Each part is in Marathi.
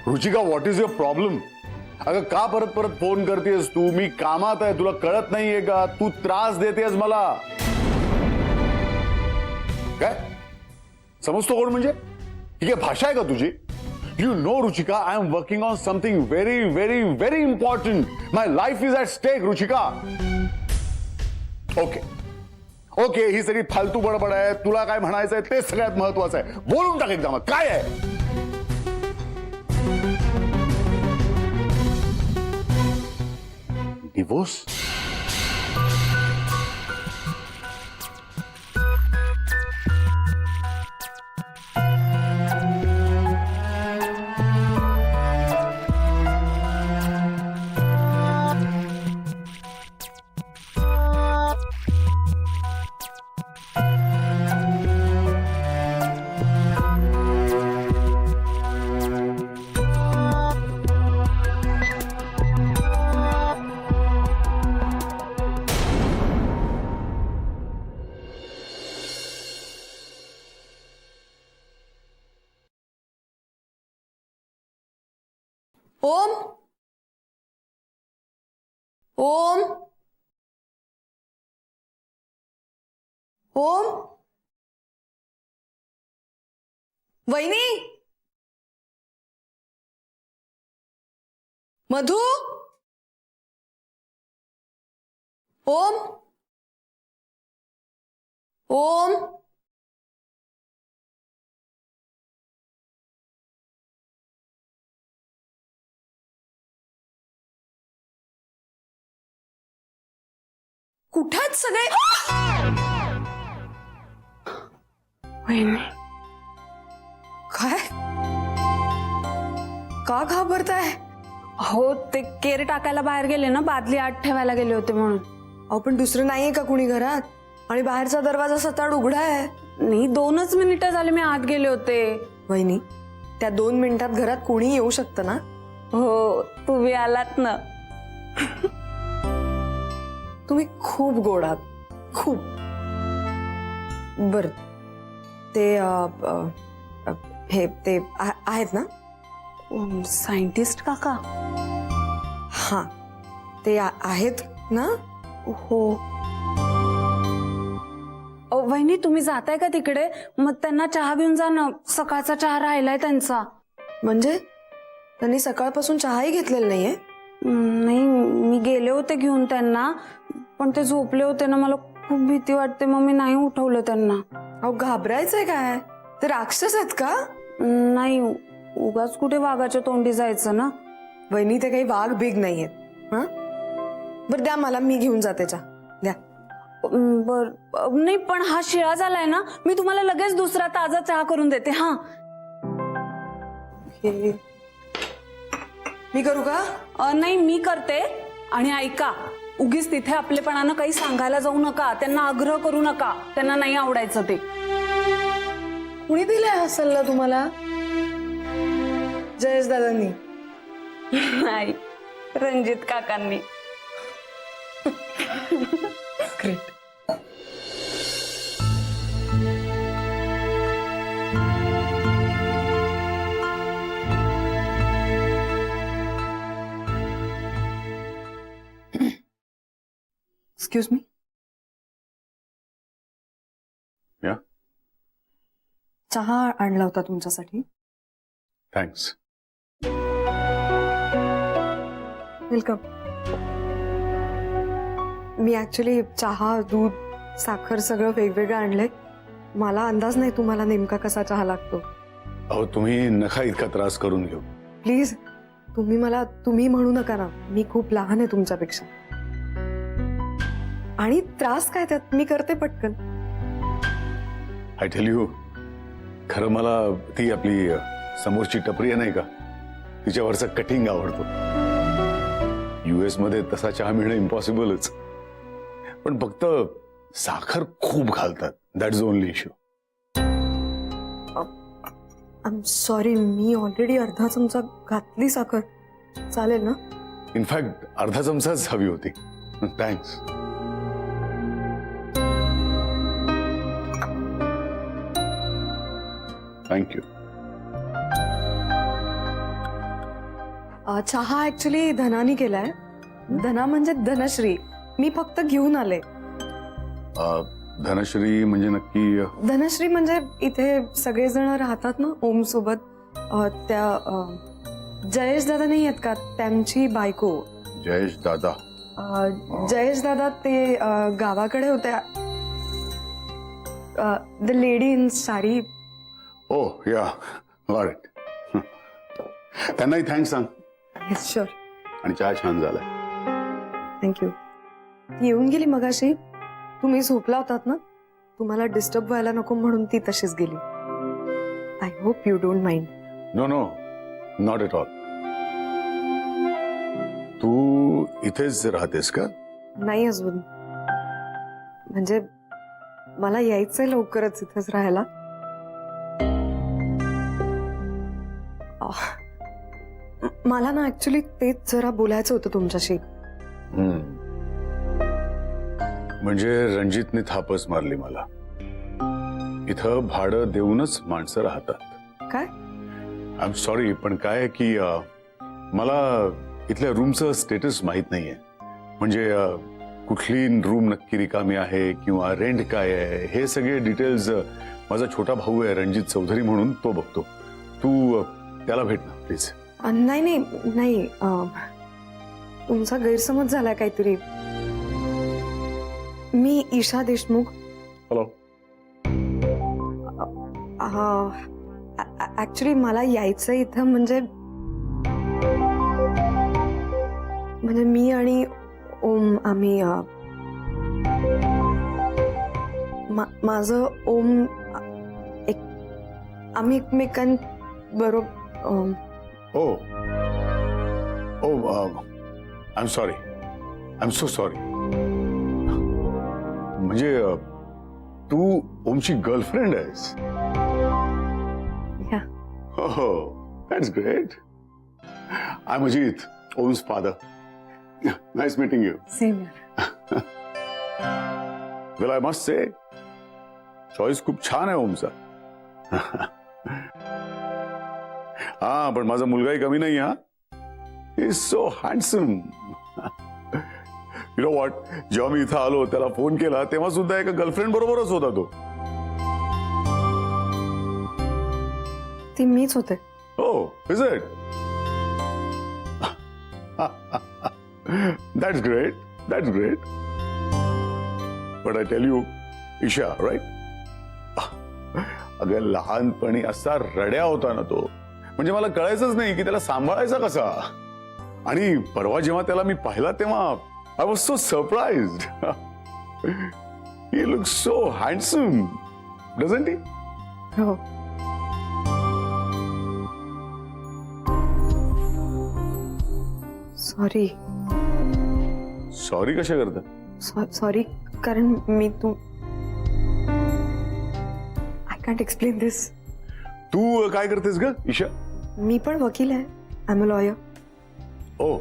Ruchika, what is your problem? अगं का परत परत फोन करतेस तू? मी कामात आहे, तुला कळत नाहीये का? तू त्रास देतेस मला. काय समजतो कोण म्हणजे? ही काय भाषा आहे का तुझी? You know, Ruchika, I am working on something very, very, very important. My life is at stake, Ruchika. Okay, ही सगळी फालतू बडबड आहे. तुला काय म्हणायचंय ते सगळ्यात महत्वाचं आहे. बोलून टाक एकदम. काय आहे? डिवोर्स? ओम, ओम, ओम, वहिनी, मधु, ओम, ओम, कुठे आहेत सगळे? वहिनी, काय? का घाबरताय? हो, ते केर टाकायला बाहेर गेले ना, बादली आत ठेवायला गेले होते म्हणून. अहो पण दुसरं नाहीये का कुणी घरात? आणि बाहेरचा दरवाजा सताड उघडा आहे. नाही, 2च मिनिटं झाले मी आत गेले होते. वहिनी, त्या 2 मिनिटात घरात कोणी येऊ शकतं ना? हो, तुम्ही आलात ना. तुम्ही खूप गोड आहात, खूप. बर, ते हे ते आहेत ना? सायंटिस्ट काका? हा, ते आहेत ना? हो. वहिनी, तुम्ही जाताय का तिकडे? मग त्यांना चहा घेऊन जा ना, सकाळचा चहा राहिलाय त्यांचा. म्हणजे त्यांनी सकाळपासून चहाही घेतलेला नाहीये? नाही, मी गेले होते घेऊन त्यांना, पण ते झोपले होते ना, मला खूप भीती वाटते, मग मी नाही उठवलं त्यांना. अहो घाबरायचंय काय? ते राक्षस आहेत का? नाही, उगाच कुठे वाघाच्या तोंडी जायचं ना. वहिनी, ते काही वाघ बिग नाहीयेत. हा, बरं द्या मला, मी घेऊन जाते चहा. द्या. बर, नाही पण हा शिळा झालाय ना, मी तुम्हाला लगेच दुसरा ताजा चहा करून देते. हा, मी करू का? नाही, मी करते. आणि ऐका, उगीच तिथे आपलेपणानं काही सांगायला जाऊ नका, त्यांना आग्रह करू नका, त्यांना नाही आवडायचं ते. कुणी दिलाय हा सल्ला तुम्हाला? जयेश दादांनी? नाही, रणजित काकांनी. ग्रेट. Excuse me. या, चहा आणला होता तुमच्यासाठी. थँक्स. वेलकम. मी ऍक्च्युली चहा, दूध, साखर सगळं वेगवेगळं आणलंय. मला अंदाज नाही तुम्हाला नेमका कसा चहा लागतो. अहो, तुम्ही नका इतका त्रास करून घेऊ. प्लीज, तुम्ही मला तुम्ही म्हणू नका ना. मी खूप लहान आहे तुमच्यापेक्षा. आणि त्रास काय त्यात, मी करते पटकन. आय टेल यू, खरं मला ती आपली समोरची टपरी आहे नाही का, तिच्यावरचा कटिंग आवडतो. US मध्ये तसा चहा मिळणं इम्पॉसिबलच. पण फक्त साखर खूप घालतात. That is only issue. I am sorry, me already अर्धा चमचा घातली साखर. चालेल ना? इनफॅक्ट अर्धा चमचाच हवी होती. थँक्स. थँक्यू. चहा ऍक्च्युली धनानी केलाय. धना म्हणजे धनश्री. मी फक्त घेऊन आले. धनश्री म्हणजे नक्की धनश्री म्हणजे इथे सगळेजण राहतात ना ओम सोबत. त्या जयेश दादा नाही आहेत का, त्यांची बायको. जयेश दादा. जयेश दादा ते गावाकडे होत्या. The lady in sari. Oh yeah got it. त्यांनाही थँक्स सांग. शुअर. आणि चहा छान झालाय. थँक्यू. ती येऊन गेली मगाशी. तुम्ही झोपला होतात ना, तुम्हाला डिस्टर्ब व्हायला नको म्हणून ती तशीच गेली. I hope you don't mind. No no, not at all. तू इथेच राहतेस का? नाही अजून. म्हणजे मला यायचंय लवकरच इथेच राहायला. मला ना ऍक्च्युली तेच जरा बोलायचं होतं तुमच्याशी. म्हणजे रणजितने थापच मारली मला. इथं भाडं देऊनच माणसं राहतात. काय? आय एम सॉरी, पण काय आहे की मला इथल्या रूमचं स्टेटस माहित नाहीये. म्हणजे कुठली रूम नक्की रिकामी आहे किंवा रेंट काय आहे, हे सगळे डिटेल्स माझा छोटा भाऊ आहे रणजित चौधरी म्हणून, तो बघतो. तू त्याला भेट ना प्लीज. नाही नाही नाही. तुमचा गैरसमज झालाय काहीतरी. मी ईशा देशमुख. हॅलो. ऍक्च्युली मला यायचं इथं म्हणजे मी आणि ओम आम्ही माझं ओम आम्ही एकमेकांबरोबर. Oh oh I am sorry. I am so sorry. म्हणजे तू ओमची गर्लफ्रेंड आहेस? Yeah. Oh, that's great. I'm Ajit, Om's father. Nice meeting you. Same. Well, I must say, choice खूप छान आहे ओमचा. हा, पण माझा मुलगाही कमी नाही. हा, he is so handsome. You know what, जेव्हा मी इथं आलो त्याला फोन केला तेव्हा सुद्धा एका गर्लफ्रेंड बरोबरच होता तो. ती मीच होते. Oh, is it? That's great. That's great. But I tell you, Isha, right? अगं लहानपणी असा रड्या होता ना तो, म्हणजे मला कळायचंच नाही की त्याला सांभाळायचा कसा. आणि परवा जेव्हा त्याला मी पाहिला तेव्हा I was so surprised. He looks so handsome, doesn't he? हो. सॉरी. सॉरी कशा करता? सॉरी कारण मी आय कॅन्ट एक्सप्लेन दिस. तू काय करतेस ग ईशा? मी पण वकील आहे. I am a lawyer. Oh.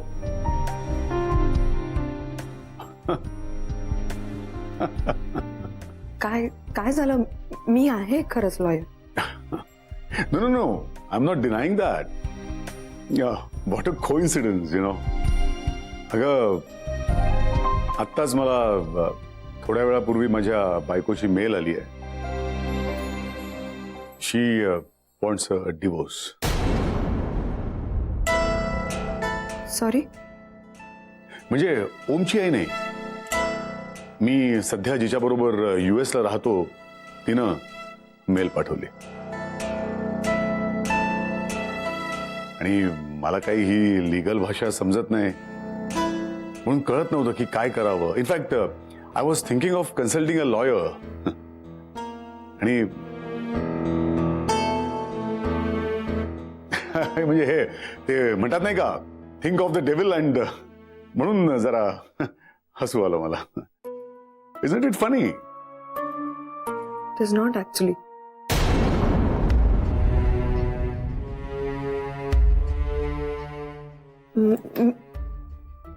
काय काय झालं? मी आहे खरंच lawyer. No, no, no. I'm not denying that. Yeah, what a coincidence, you know. अगं, आत्ताच मला थोड्या वेळापूर्वी माझ्या बायकोची मेल आली आहे. She wants a divorce. Sorry. म्हणजे ओमची आई नाही. मी सध्या जिच्याबरोबर US ला राहतो तिनं मेल पाठवली. आणि मला काही ही लीगल भाषा समजत नाही म्हणून कळत नव्हतं की काय करावं. In fact I was thinking of consulting a lawyer. आणि म्हणजे हे ते म्हणतात नाही का, think of the devil and, म्हणून जरा हसू आलं मला. Isn't it funny? It is not actually.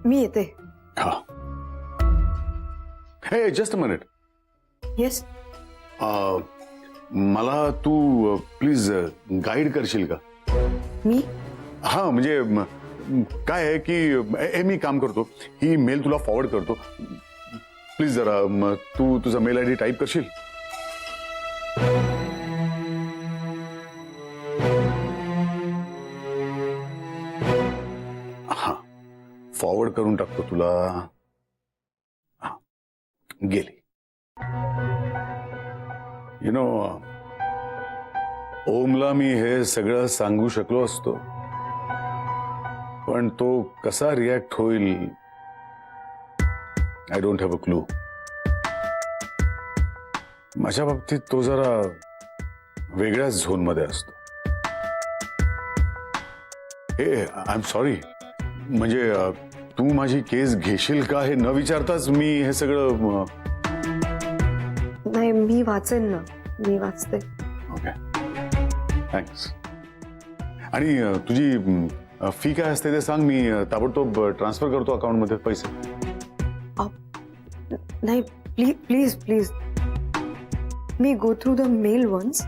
मी येते. हा. हे जस्ट अ मिनिट. येस. मला तू प्लीज गाईड करशील का? मी हा, म्हणजे काय आहे की मी काम करतो, ही मेल तुला फॉरवर्ड करतो. प्लीज जरा तू तुझा मेल आयडी टाईप करशील. हा, फॉरवर्ड करून टाकतो तुला. हा, गेली. यु नो, ओमला मी हे सगळं सांगू शकलो असतो, पण तो कसा रिॲक्ट होईल I don't have a clue. माझ्या बाबतीत तो जरा वेगळ्याच झोनमध्ये असतो. हे आय एम सॉरी, म्हणजे तू माझी केस घेशील का हे न विचारताच मी हे सगळं. नाही, मी वाचेन ना, मी वाचते. Okay, thanks. आणि तुझी फी काय असते ते सांग, मी ताबडतोब ट्रान्सफर करतो अकाउंटमध्ये पैसे. नाही, प्लीज प्लीज प्लीज, मी go through the mail once.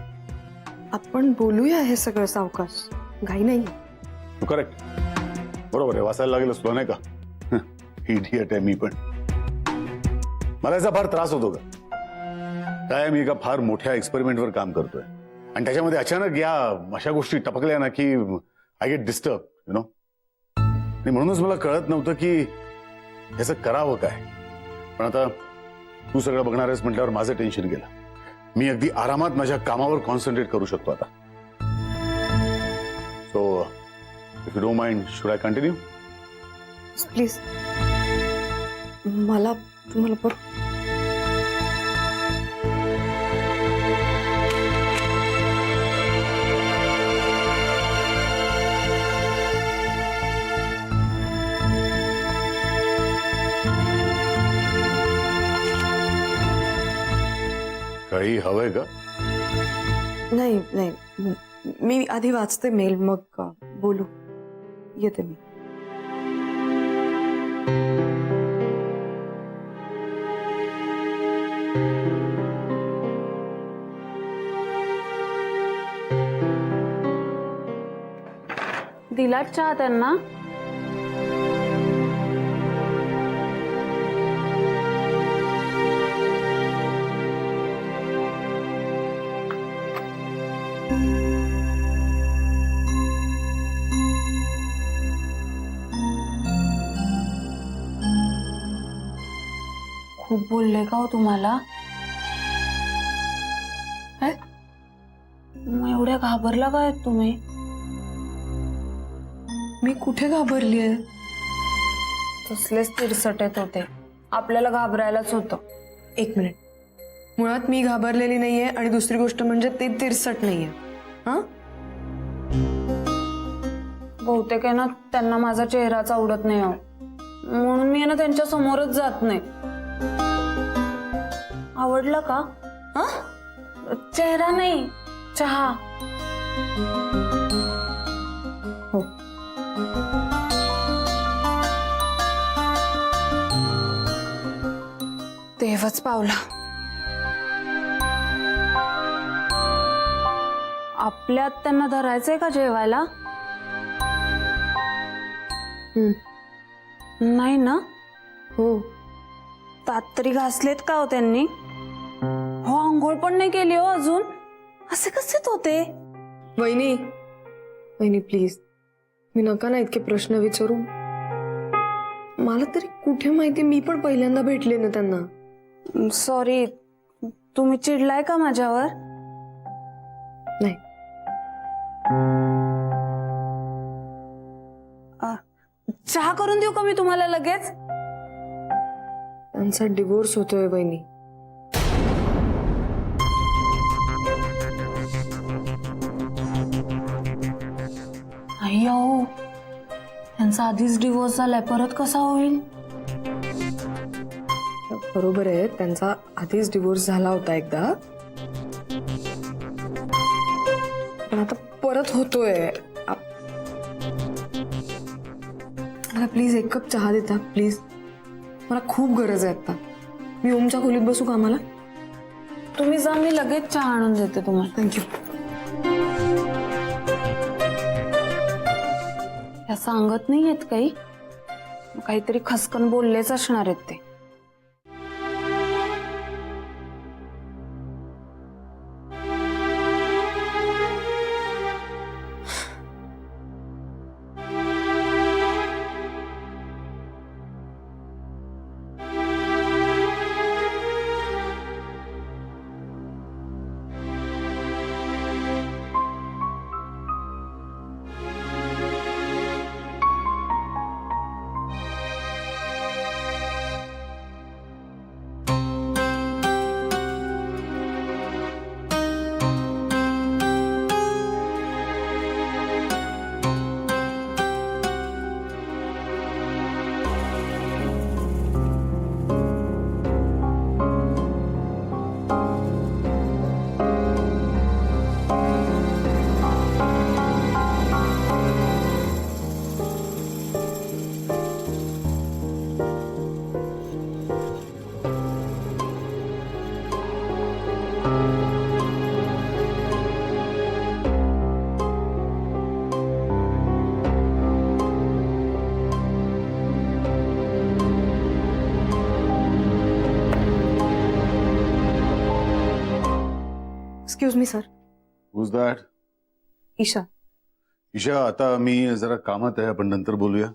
आपण बोलूया हे सगळं सावकाश, घाई नाही. तू करेक्ट, बरोबर आहे, वाचायला लागेलच तुला नाही का. इडियट आहे मी पण. मला याचा फार त्रास होतो का काय, मी एका फार मोठ्या एक्सपेरिमेंटवर काम करतोय आणि त्याच्यामध्ये अचानक या अशा गोष्टी टपकल्या ना की I get disturb, you know. आणि म्हणूनच मला कळत नव्हतं की याचं करावं काय. पण आता तू सगळं बघणार आहेस म्हटल्यावर माझं टेन्शन गेलं. मी अगदी आरामात माझ्या कामावर कॉन्सन्ट्रेट करू शकतो आता. So if you don't mind, should I continue? Please, मला तुम्हाला काही हवंय का? नाही नाही, मी आधी वाचते मेल, मग बोलू. येते मी. दिलात चहा त्यांना? खूप बोलले का हो तुम्हाला? मग एवढ्या घाबरला काय तुम्ही? मी कुठे घाबरली आहे? तसलेच तिरसटेत होते, आपल्याला घाबरायलाच होतं. एक मिनिट, मुळात मी घाबरलेली नाहीये आणि दुसरी गोष्ट म्हणजे ते तिरसट नाहीये. हा, बहुतेक आहे ना त्यांना माझा चेहराच आवडत नाही हो, म्हणून मी आहे ना त्यांच्या समोरच जात नाही. आवडलं का? हा, चेहरा नाही, चहा. हो. देवच पावला. आपल्यात त्यांना धरायचंय का जेवायला? नाही ना? हो. दात तरी घासलेत का हो त्यांनी? हो, आंघोळ पण नाही केली हो अजून. असे कसे होते? वहिनी, वहिनी प्लीज, मी नका ना इतके प्रश्न विचारू. मला तरी कुठे माहिती, मी पण पहिल्यांदा भेटले ना त्यांना. सॉरी, तुम्ही चिडलाय का माझ्यावर? नाही. चहा करून देऊ का मी तुम्हाला लगेच? त्यांचा डिवोर्स होतोय वहिनी. अय्यो, त्यांचा आधीच डिवोर्स झालाय, परत कसा होईल? बरोबर आहे, त्यांचा आधीच डिवोर्स झाला होता एकदा, पण आता परत होतोय. मला प्लीज एक कप चहा देता प्लीज, मला खूप गरज आहे आता. मी ओमच्या खोलीत बसू का? मला तुम्ही जा, मी लगेच चहा आणून देते तुम्हाला. थँक्यू. त्या सांगत नाही आहेत काही, काहीतरी खसकन बोललेच असणार आहेत ते. Excuse me sir. Who's that? Isha. Isha, आता मी जरा कामात आहे, आपण नंतर बोलूया.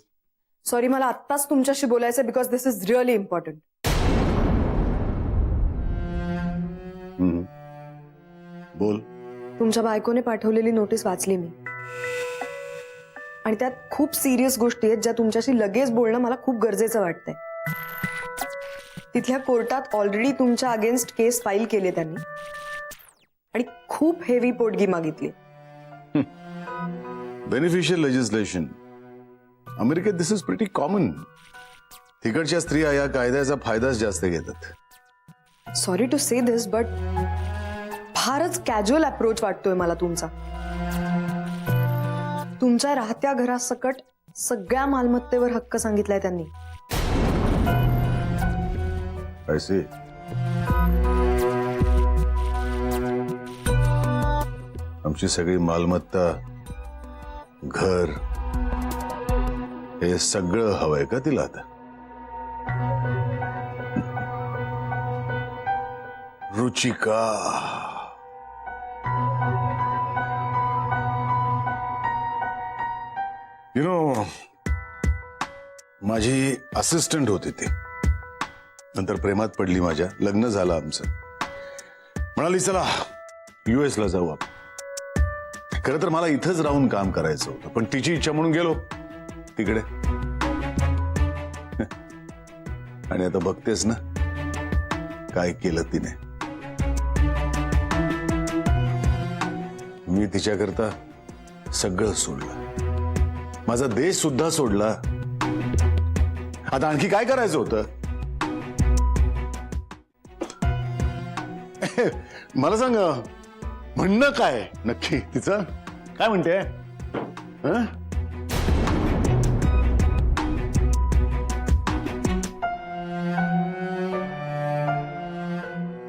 सॉरी, मला आत्ताच तुमच्याशी बोलायचं because this is really important. बोल. तुमच्या बायकोने पाठवलेली नोटीस वाचली मी, आणि त्यात खूप सिरियस गोष्टी आहेत ज्या तुमच्याशी लगेच बोलणं मला खूप गरजेचं वाटतंय. तिथल्या कोर्टात ऑलरेडी तुमच्या अगेन्स्ट केस फाईल केली त्यांनी, आणि खूप हेवी पोटगी मागितली. बेनिफिशियल लेजिस्लेशन अमेरिकेत दिस इज प्रिटी कॉमन. तिकडच्या स्त्रिया या कायद्याचा फायदाच जास्त घेतात. Sorry to say this, but फारच कॅज्युअल अप्रोच वाटतोय मला तुमचा. तुमच्या राहत्या घरासकट सगळ्या मालमत्तेवर हक्क सांगितलाय त्यांनी. ऐसे आमची सगळी मालमत्ता, घर, हे सगळं हवंय का तिला आता? रुचिका, यु नो, माझी असिस्टंट होती ती. नंतर प्रेमात पडली माझ्या, लग्न झालं आमचं. म्हणाली चला US ला जाऊ आपण. खरं तर मला इथंच राहून काम करायचं होतं, पण तिची इच्छा म्हणून गेलो तिकडे. आणि आता बघतेस ना काय केलं तिने. मी तिच्याकरता सगळं सोडलं, माझा देश सुद्धा सोडला. आता आणखी काय करायचं होतं? मला सांग, म्हणणं काय नक्की तिचं? काय म्हणते?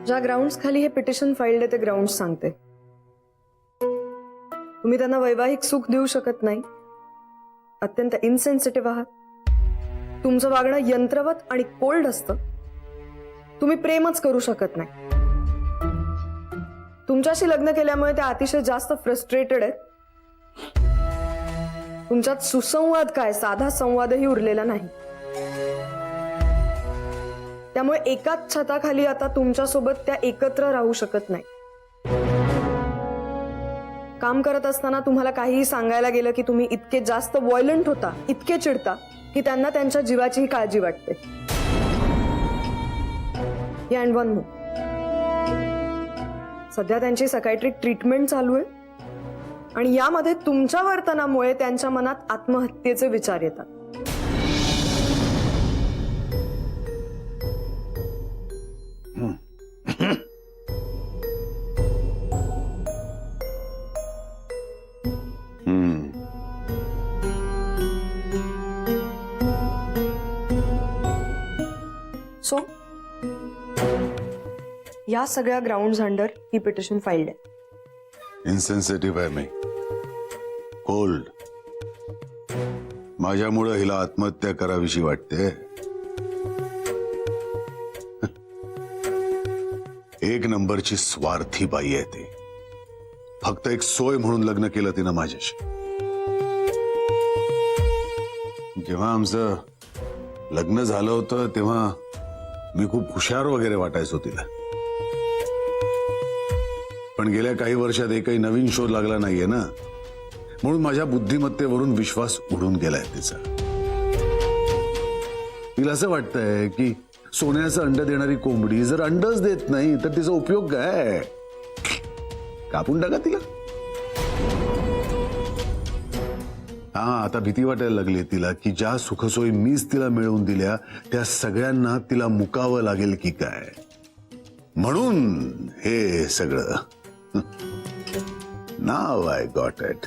ज्या ग्राउंड्स खाली हे पिटिशन फाईल्ड आहे ते ग्राउंड सांगते. तुम्ही त्यांना वैवाहिक सुख देऊ शकत नाही, अत्यंत इनसेन्सिटिव्ह आहात, तुमचं वागणं यंत्रवत आणि कोल्ड असतं, तुम्ही प्रेमच करू शकत नाही. तुमच्याशी लग्न केल्यामुळे त्या अतिशय जास्त फ्रस्ट्रेटेड आहेत. तुमच्यात सुसंवाद काय, साधा संवादही उरलेला नाही. त्यामुळे एकाच छताखाली आता तुमच्यासोबत त्या एकत्र राहू शकत नाही. काम करत असताना तुम्हाला काहीही सांगायला गेलं की तुम्ही इतके जास्त व्हायलंट होता, इतके चिडता की त्यांना त्यांच्या जीवाचीही काळजी वाटते. अँड वन मोर, सध्या त्यांची सायकायट्रिक ट्रीटमेंट चालू आहे, आणि यामध्ये तुमच्या वर्तनामुळे त्यांच्या मनात आत्महत्येचे विचार येतात. सो या सगळ्या ग्राउंड्स अंडर ही पिटिशन फाईल्ड आहे. इनसेन्सिटिव्ह आहे मी, कोल्ड, माझ्यामुळं हिला आत्महत्या करावीशी वाटते. एक नंबरची स्वार्थी बाई आहे ती. फक्त एक सोय म्हणून लग्न केलं तिनं माझ्याशी. जेव्हा आमचं लग्न झालं होतं तेव्हा मी खूप हुशार वगैरे वाटायचो तिला. पण गेल्या काही वर्षात एकही नवीन शोध लागला नाहीये ना, म्हणून माझ्या बुद्धिमत्तेवरून विश्वास उडून गेलाय तिचा. तिला असं वाटतंय की सोन्याचं अंड देणारी कोंबडी जर अंडच देत नाही तर तिचा उपयोग काय? कापून टाका तिला. हा, आता भीती वाटायला लागली तिला की ज्या सुखसोयी मीच तिला मिळवून दिल्या त्या सगळ्यांना तिला मुकावं लागेल की काय, म्हणून हे सगळं. नाव आय गॉट इट.